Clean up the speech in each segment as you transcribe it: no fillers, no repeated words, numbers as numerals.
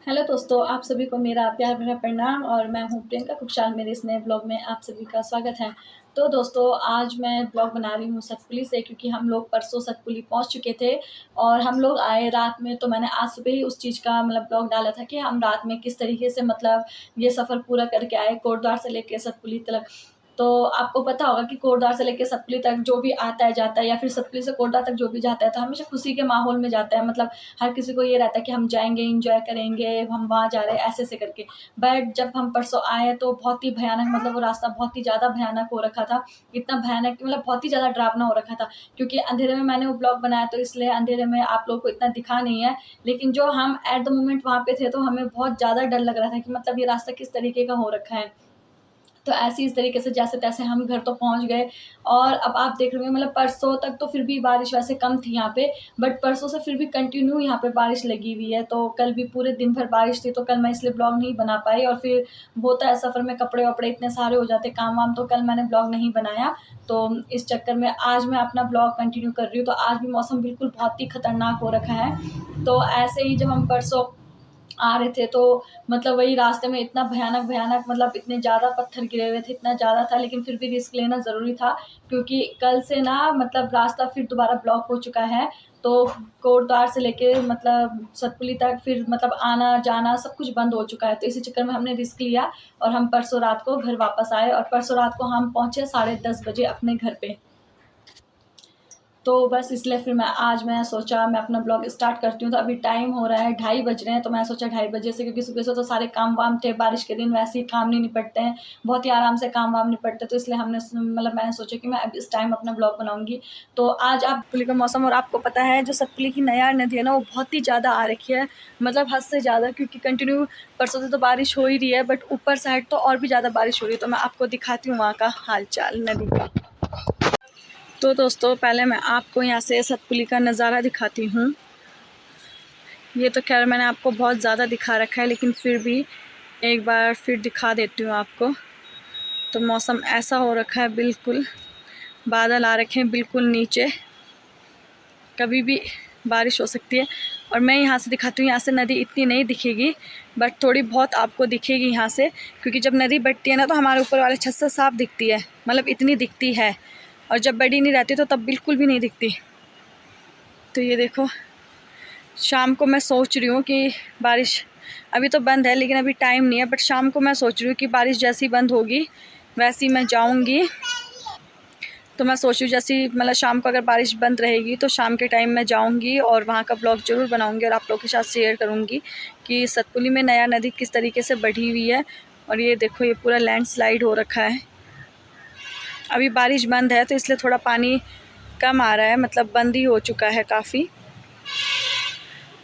Hello दोस्तों, आप सभी को मेरा प्यार भरा प्रणाम और मैं हूँ प्रियंका खुशहाल। मेरे इस नए ब्लॉग में आप सभी का स्वागत है। तो दोस्तों, आज मैं ब्लॉग बना रही हूँ सतपुली से, क्योंकि हम लोग परसों सतपुली पहुँच चुके थे और हम लोग आए रात में। तो मैंने आज सुबह ही उस चीज़ का ब्लॉग डाला था कि हम रात में किस तरीके से ये सफ़र पूरा करके आए कोटद्वार से लेके सतपुली तक। तो आपको पता होगा कि कोटद्वार से लेके सतपुली तक जो भी आता है जाता है, या फिर सतपुली से कोटद्वार तक जो भी जाता है, तो हमेशा खुशी के माहौल में जाता है। हर किसी को ये रहता है कि हम जाएँगे, एन्जॉय करेंगे, हम वहाँ जा रहे हैं, ऐसे-ऐसे करके। बट जब हम परसों आए तो बहुत ही भयानक, वो रास्ता बहुत ही ज़्यादा भयानक हो रखा था। इतना भयानक कि बहुत ही ज़्यादा डरावना हो रखा था, क्योंकि अंधेरे में मैंने वो ब्लॉग बनाया, तो इसलिए अंधेरे में आप लोगों को इतना दिखा नहीं है। लेकिन जो हम एट द मोमेंट वहाँ पे थे, तो हमें बहुत ज़्यादा डर लग रहा था कि ये रास्ता किस तरीके का हो रखा है। तो ऐसे ही इस तरीके से जैसे-तैसे हम घर तो पहुँच गए। और अब आप देख रहे होंगे, परसों तक तो फिर भी बारिश वैसे कम थी यहाँ पे, बट परसों से फिर भी कंटिन्यू यहाँ पे बारिश लगी हुई है। तो कल भी पूरे दिन भर बारिश थी, तो कल मैं इसलिए ब्लॉग नहीं बना पाई। और फिर होता है सफ़र में, कपड़े-वपड़े इतने सारे हो जाते हैं, काम-वाम, तो कल मैंने ब्लॉग नहीं बनाया। तो इस चक्कर में आज मैं अपना ब्लॉग कंटिन्यू कर रही हूँ। तो आज भी मौसम बिल्कुल बहुत ही खतरनाक हो रखा है। तो ऐसे ही जब हम परसों आ रहे थे, तो वही रास्ते में इतना भयानक, इतने ज़्यादा पत्थर गिरे हुए थे, इतना ज़्यादा था, लेकिन फिर भी रिस्क लेना ज़रूरी था, क्योंकि कल से ना रास्ता फिर दोबारा ब्लॉक हो चुका है। तो कोटद्वार से लेके सतपुली तक फिर आना-जाना सब कुछ बंद हो चुका है। तो इसी चक्कर में हमने रिस्क लिया और हम परसों रात को घर वापस आए, और परसों रात को हम पहुँचे 10:30 बजे अपने घर पे। तो बस इसलिए फिर मैं सोचा मैं अपना ब्लॉग स्टार्ट करती हूँ। तो अभी टाइम हो रहा है 2:30 बज रहे हैं, तो मैं सोचा 2:30 बजे से, क्योंकि सुबह से तो सारे काम-वाम थे, बारिश के दिन वैसे ही काम नहीं निपटते हैं, बहुत ही आराम से काम-वाम निपटते हैं। तो इसलिए मैंने सोचा कि मैं अब इस टाइम अपना ब्लॉग बनाऊँगी। तो आज आप सतपुली का मौसम, और आपको पता है जो सतपुली की नयार नदी है ना, वो बहुत ही ज़्यादा आ रखी है, हद से ज़्यादा, क्योंकि कंटिन्यू परसों से तो बारिश हो ही रही है, बट ऊपर साइड तो और भी ज़्यादा बारिश हो रही है। तो मैं आपको दिखाती हूँ वहाँ का हाल-चाल नदी का। तो दोस्तों, पहले मैं आपको यहाँ से सतपुली का नज़ारा दिखाती हूँ। ये तो खैर मैंने आपको बहुत ज़्यादा दिखा रखा है, लेकिन फिर भी एक बार फिर दिखा देती हूँ आपको। तो मौसम ऐसा हो रखा है, बिल्कुल बादल आ रखे हैं बिल्कुल नीचे, कभी भी बारिश हो सकती है। और मैं यहाँ से दिखाती हूँ, यहाँ से नदी इतनी नहीं दिखेगी, बट थोड़ी बहुत आपको दिखेगी यहाँ से, क्योंकि जब नदी बढ़ती है ना, तो हमारे ऊपर वाले छत से साफ दिखती है, इतनी दिखती है। और जब बड़ी नहीं रहती तो तब बिल्कुल भी नहीं दिखती। तो ये देखो, शाम को मैं सोच रही हूँ कि बारिश अभी तो बंद है, लेकिन अभी टाइम नहीं है, बट शाम को मैं सोच रही हूँ कि बारिश जैसी बंद होगी वैसी मैं जाऊँगी। तो मैं सोच रही हूँ जैसी शाम को अगर बारिश बंद रहेगी, तो शाम के टाइम मैं जाऊँगी और वहाँ का ब्लॉग ज़रूर बनाऊँगी और आप लोगों के साथ शेयर करूँगी कि सतपुली में नया नदी किस तरीके से बढ़ी हुई है। और ये देखो, ये पूरा लैंडस्लाइड हो रखा है। अभी बारिश बंद है, तो इसलिए थोड़ा पानी कम आ रहा है, बंद ही हो चुका है काफ़ी।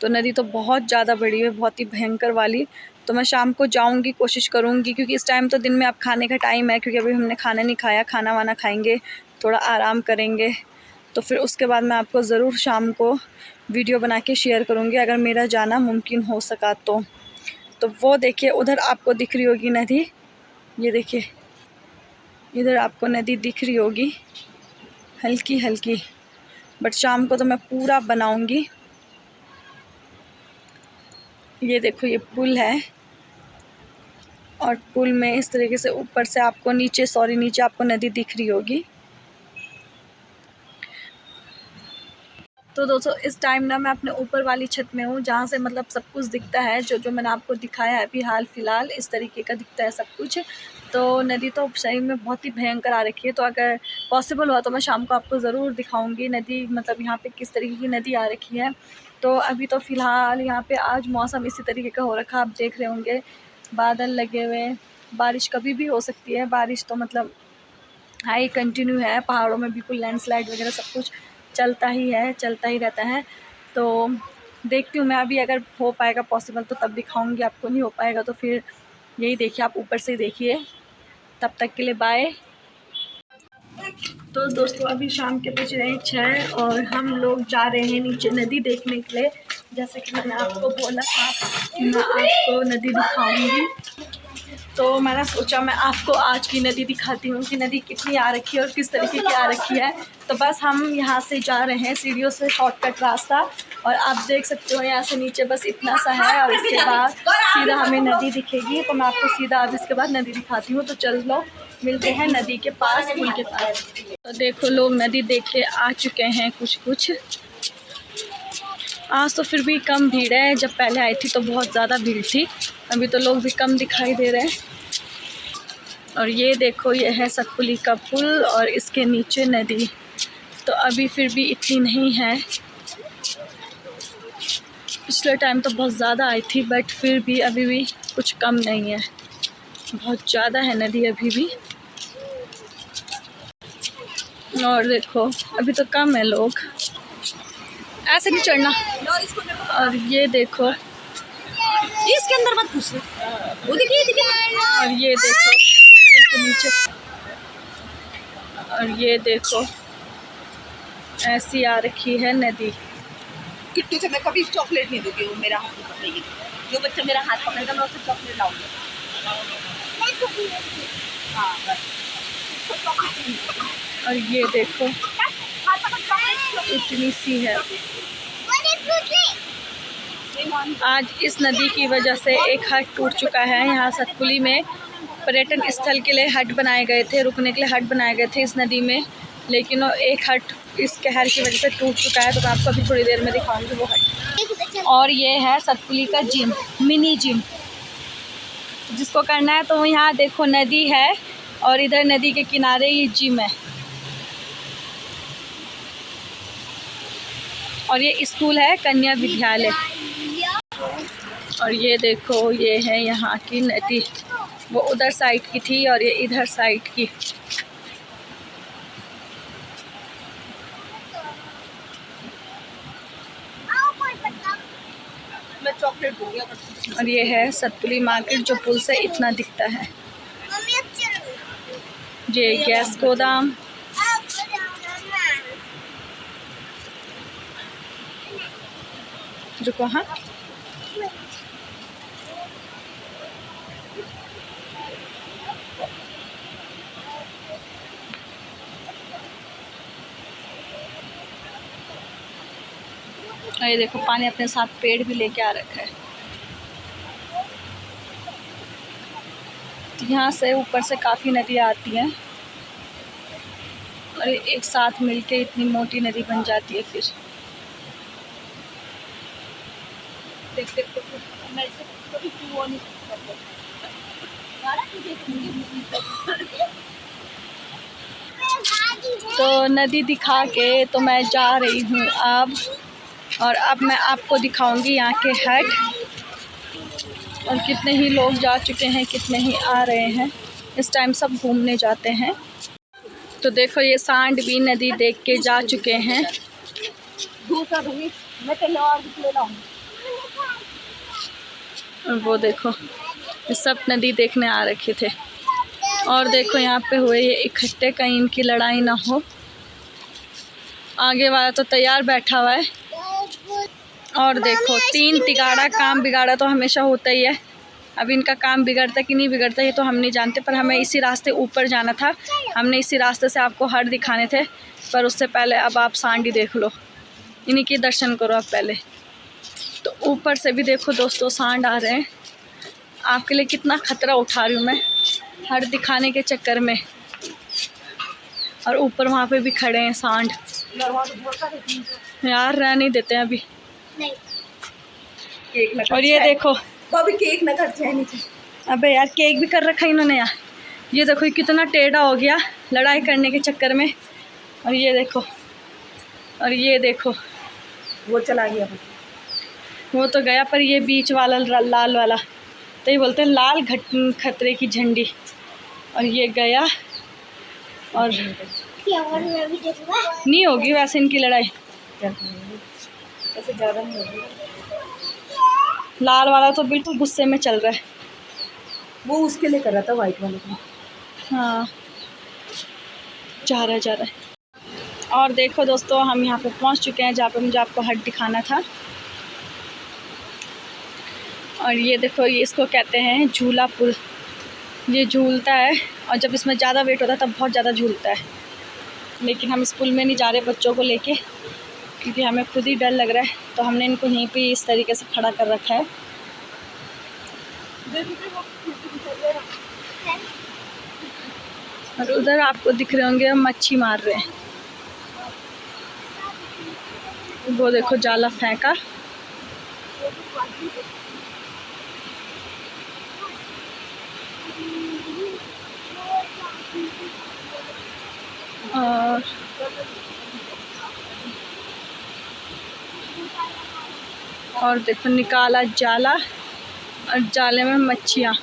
तो नदी तो बहुत ज़्यादा बड़ी है, बहुत ही भयंकर वाली। तो मैं शाम को जाऊंगी, कोशिश करूंगी, क्योंकि इस टाइम तो दिन में अब खाने का टाइम है, क्योंकि अभी हमने खाना नहीं खाया, खाना वाना खाएंगे, थोड़ा आराम करेंगे। तो फिर उसके बाद मैं आपको ज़रूर शाम को वीडियो बना के शेयर करूँगी, अगर मेरा जाना मुमकिन हो सका तो। वो देखिए, उधर आपको दिख रही होगी नदी, ये देखिए इधर आपको नदी दिख रही होगी हल्की हल्की, बट शाम को तो मैं पूरा बनाऊंगी। ये देखो, ये पुल है, और पुल में इस तरीके से ऊपर से आपको नीचे आपको नदी दिख रही होगी। तो दोस्तों, इस टाइम ना मैं अपने ऊपर वाली छत में हूँ, जहाँ से सब कुछ दिखता है, जो मैंने आपको दिखाया है अभी हाल फिलहाल, इस तरीके का दिखता है सब कुछ। तो नदी तो सही में बहुत ही भयंकर आ रखी है। तो अगर पॉसिबल हुआ तो मैं शाम को आपको ज़रूर दिखाऊंगी नदी, यहाँ पे किस तरीके की नदी आ रखी है। तो अभी तो फ़िलहाल यहाँ पे आज मौसम इसी तरीके का हो रखा, आप देख रहे होंगे, बादल लगे हुए, बारिश कभी भी हो सकती है। बारिश तो हाई कंटिन्यू है, पहाड़ों में बिल्कुल लैंडस्लाइड वगैरह सब कुछ चलता ही है, चलता ही रहता है। तो देखती हूँ मैं, अभी अगर हो पाएगा पॉसिबल तो तब दिखाऊंगी आपको, नहीं हो पाएगा तो फिर यही देखिए, आप ऊपर से देखिए। तब तक के लिए बाय। तो दोस्तों, अभी शाम के बज रहे हैं 6 और हम लोग जा रहे हैं नीचे नदी देखने के लिए। जैसे कि मैंने आपको बोला था कि मैं आपको नदी दिखाऊंगी। तो मैंने सोचा मैं आपको आज की नदी दिखाती हूँ कि नदी कितनी आ रखी है और किस तरीके की आ रखी है। तो बस हम यहाँ से जा रहे हैं सीढ़ियों से, शॉर्टकट रास्ता, और आप देख सकते हो यहाँ से नीचे बस इतना सा है और इसके बाद सीधा हमें नदी दिखेगी। तो मैं आपको सीधा अब इसके बाद नदी दिखाती हूँ। तो चल लो मिलते हैं नदी के पास, पुल के पास। तो देखो लोग नदी देख के आ चुके हैं कुछ। आज तो फिर भी कम भीड़ है, जब पहले आई थी तो बहुत ज़्यादा भीड़ थी। अभी तो लोग भी कम दिखाई दे रहे हैं। और ये देखो ये है सतपुली का पुल और इसके नीचे नदी। तो अभी फिर भी इतनी नहीं है, पिछले टाइम तो बहुत ज़्यादा आई थी, बट फिर भी अभी भी कुछ कम नहीं है, बहुत ज़्यादा है नदी अभी भी। और देखो अभी तो कम है लोग, ऐसे नहीं चढ़ना। और ये देखो इसके अंदर मत घुस, वो देखिए। और ये देखो नीचे, और ये देखो ऐसी आ रखी है नदी। किट्टू से मैं कभी चॉकलेट नहीं दूंगी, वो मेरा हाथ पकड़ेगी। जो बच्चा मेरा हाथ पकड़ेगा मैं उसे चॉकलेट लाऊंगी। और ये देखो इतनी सी है। आज इस नदी की वजह से एक हट टूट चुका है। यहाँ सतपुली में पर्यटन स्थल के लिए हट बनाए गए थे, रुकने के लिए हट बनाए गए थे इस नदी में, लेकिन वो एक हट इस कहर की वजह से टूट चुका है। तो मैं आपको अभी थोड़ी देर में दिखाऊंगी वो हट। और ये है सतपुली का जिम, मिनी जिम, जिसको करना है तो यहाँ देखो नदी है और इधर नदी के किनारे ये जिम है। और ये स्कूल है कन्या विद्यालय। और ये देखो ये है यहाँ की नदी, वो उधर साइड की थी और ये इधर साइड की। मैं चॉकलेट दूंगी। और ये है सतपुली मार्केट जो पुल से इतना दिखता है। ये गैस गोदाम, रुको हाँ, ये देखो पानी अपने साथ पेड़ भी लेके आ रखा है। यहाँ से ऊपर से काफ़ी नदियाँ आती हैं और एक साथ मिलके इतनी मोटी नदी बन जाती है। फिर तो नदी दिखा के तो मैं जा रही हूँ अब, और अब मैं आपको दिखाऊंगी यहाँ के हट और कितने ही लोग जा चुके हैं, कितने ही आ रहे हैं। इस टाइम सब घूमने जाते हैं। तो देखो ये सांड भी नदी देख के जा चुके हैं। और वो देखो ये सब नदी देखने आ रखे थे। और देखो यहाँ पे हुए ये इकट्ठे, कहीं इनकी लड़ाई ना हो। आगे वाला तो तैयार बैठा हुआ है। और देखो 3 तिगाड़ा, काम बिगाड़ा तो हमेशा होता ही है। अब इनका काम बिगड़ता कि नहीं बिगड़ता ये तो हम नहीं जानते, पर हमें इसी रास्ते ऊपर जाना था। हमने इसी रास्ते से आपको हट दिखाने थे, पर उससे पहले अब आप सांडी देख लो, इन्हीं के दर्शन करो आप पहले। तो ऊपर से भी देखो दोस्तों सांड आ रहे हैं। आपके लिए कितना ख़तरा उठा रही हूँ मैं हट दिखाने के चक्कर में। और ऊपर वहाँ पे भी खड़े हैं सांड, यार रह नहीं देते हैं अभी। और ये देखो कभी केक ना कर जाए नीचे। अबे यार केक भी कर रखा है इन्होंने यार। ये देखो ये कितना टेढ़ा हो गया लड़ाई करने के चक्कर में। और ये देखो, और ये देखो वो चला गया, वो तो गया, पर ये बीच वाला लाल वाला, तो ये बोलते हैं लाल खतरे की झंडी। और ये गया, और नहीं होगी वैसे इनकी लड़ाई, ऐसे ज़्यादा नहीं होगी। लाल वाला तो बिल्कुल गुस्से में चल रहा है। वो उसके लिए कर रहा था, वाइट वाले को। हाँ जा रहा है। और देखो दोस्तों हम यहाँ पे पहुँच चुके हैं जहाँ पे मुझे आपको हट दिखाना था। और ये देखो ये इसको कहते हैं झूला पुल। ये झूलता है और जब इसमें ज़्यादा वेट होता है तब बहुत ज़्यादा झूलता है। लेकिन हम इस पुल में नहीं जा रहे बच्चों को लेके, क्योंकि हमें खुद ही डर लग रहा है, तो हमने इनको यहीं पे इस तरीके से खड़ा कर रखा है। और उधर आपको दिख रहे होंगे मच्छी मार रहे हैं, वो देखो जाला फेंका। और देखो निकाला जाला और जाले में मच्छियाँ।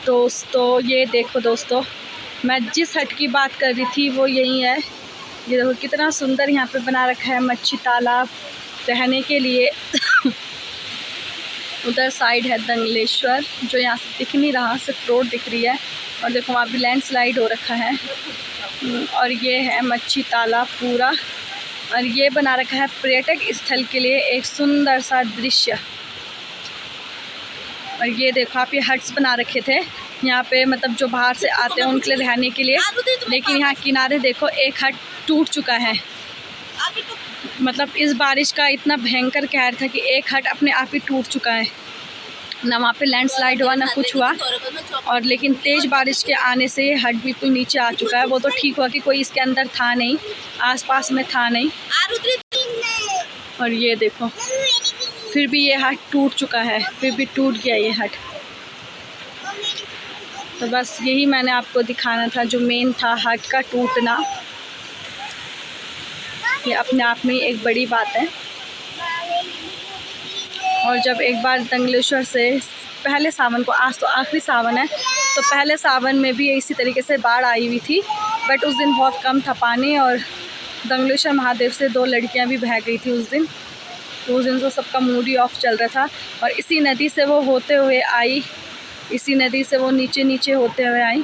दोस्तों ये देखो दोस्तों, मैं जिस हट की बात कर रही थी वो यही है। ये देखो कितना सुंदर यहाँ पे बना रखा है मच्छी तालाब रहने के लिए। उधर साइड है दंगलेश्वर, जो यहाँ से दिख नहीं रहा, सिर्फ रोड दिख रही है। और देखो वहाँ भी लैंडस्लाइड हो रखा है। और ये है मच्छी तालाब पूरा, और ये बना रखा है पर्यटक स्थल के लिए एक सुंदर सा दृश्य। और ये देखो आप, ये हट्स बना रखे थे यहाँ पे, मतलब जो बाहर से आते हैं उनके लिए रहने के लिए। लेकिन यहाँ किनारे देखो एक हट टूट चुका है। मतलब इस बारिश का इतना भयंकर कहर था कि एक हट अपने आप ही टूट चुका है। ना वहाँ पे लैंडस्लाइड हुआ ना कुछ हुआ, और लेकिन तेज़ बारिश के आने से ये हट बिल्कुल नीचे आ चुका है। वो तो ठीक हुआ कि कोई इसके अंदर था नहीं, आसपास में था नहीं। और ये देखो फिर भी ये हट टूट चुका है, फिर भी टूट गया ये हट। तो बस यही मैंने आपको दिखाना था, जो मेन था हट का टूटना। ये अपने आप में एक बड़ी बात है। और जब एक बार दंगलेश्वर से पहले सावन को, आज तो आखिरी सावन है, तो पहले सावन में भी इसी तरीके से बाढ़ आई हुई थी, बट उस दिन बहुत कम था पानी, और दंगलेश्वर महादेव से 2 लड़कियां भी बह गई थी उस दिन। तो उस दिन तो सबका मूड ही ऑफ चल रहा था। और इसी नदी से वो होते हुए आई, इसी नदी से वो नीचे नीचे होते हुए आई।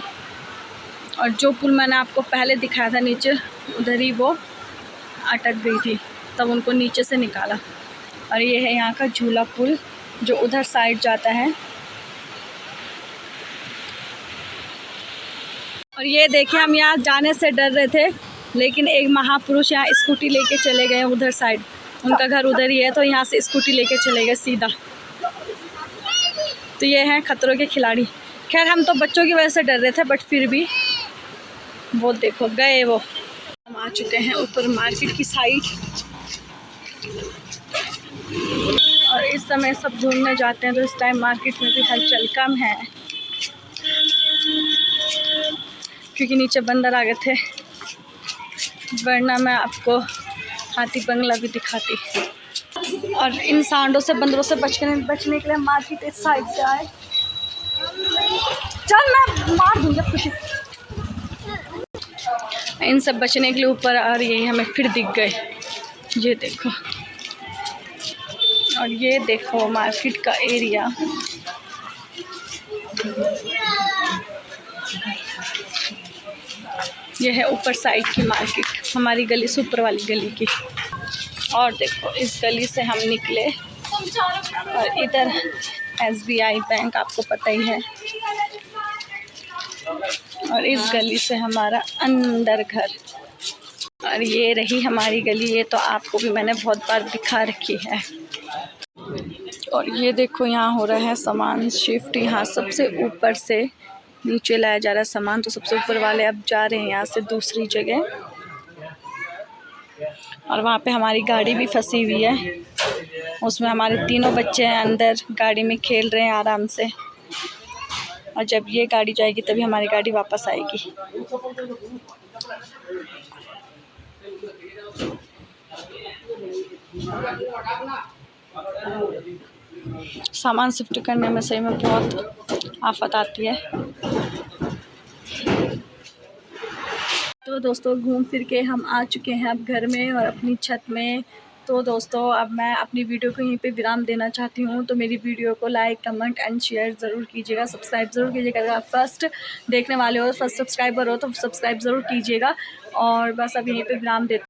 और जो पुल मैंने आपको पहले दिखाया था नीचे, उधर ही वो अटक गई थी, तब उनको नीचे से निकाला। और ये है यहाँ का झूला पुल, जो उधर साइड जाता है। और ये देखिए, हम यहाँ जाने से डर रहे थे, लेकिन एक महापुरुष यहाँ स्कूटी लेके चले गए उधर साइड। उनका घर उधर ही है, तो यहाँ से स्कूटी लेके चले गए सीधा। तो ये हैं खतरों के खिलाड़ी। खैर हम तो बच्चों की वजह से डर रहे थे, बट फिर भी वो देखो गए वो। हम आ चुके हैं ऊपर मार्केट की साइड, और इस समय सब घूमने जाते हैं, तो इस टाइम मार्केट में भी हलचल कम है, क्योंकि नीचे बंदर आ गए थे। वरना मैं आपको हाथी बंगला भी दिखाती। और इन सांडों से, बंदरों से बचने के लिए मार्केट इस साइड से आए। चल मैं मार दूंगा खुशी। इन सब बचने के लिए ऊपर, और ये हमें फिर दिख गए, ये देखो। और ये देखो मार्केट का एरिया। ये है ऊपर साइड की मार्केट, हमारी गली से ऊपर वाली गली की। और देखो इस गली से हम निकले, और इधर SBI बैंक आपको पता ही है। और इस गली से हमारा अंदर घर। और ये रही हमारी गली, ये तो आपको भी मैंने बहुत बार दिखा रखी है। और ये देखो यहाँ हो रहा है सामान शिफ्ट, यहाँ सबसे ऊपर से नीचे लाया जा रहा है सामान। तो सबसे ऊपर वाले अब जा रहे हैं यहाँ से दूसरी जगह। और वहाँ पे हमारी गाड़ी भी फंसी हुई है, उसमें हमारे 3 बच्चे हैं अंदर, गाड़ी में खेल रहे हैं आराम से। और जब ये गाड़ी जाएगी तभी हमारी गाड़ी वापस आएगी। सामान शिफ्ट करने में सही में बहुत आफत आती है। तो दोस्तों घूम फिर के हम आ चुके हैं अब घर में और अपनी छत में। तो दोस्तों अब मैं अपनी वीडियो को यहीं पे विराम देना चाहती हूँ। तो मेरी वीडियो को लाइक, कमेंट एंड शेयर ज़रूर कीजिएगा, सब्सक्राइब ज़रूर कीजिएगा। अगर आप फर्स्ट देखने वाले हो, फर्स्ट सब्सक्राइबर हो, तो सब्सक्राइब ज़रूर कीजिएगा। और बस अब यहीं पे विराम देते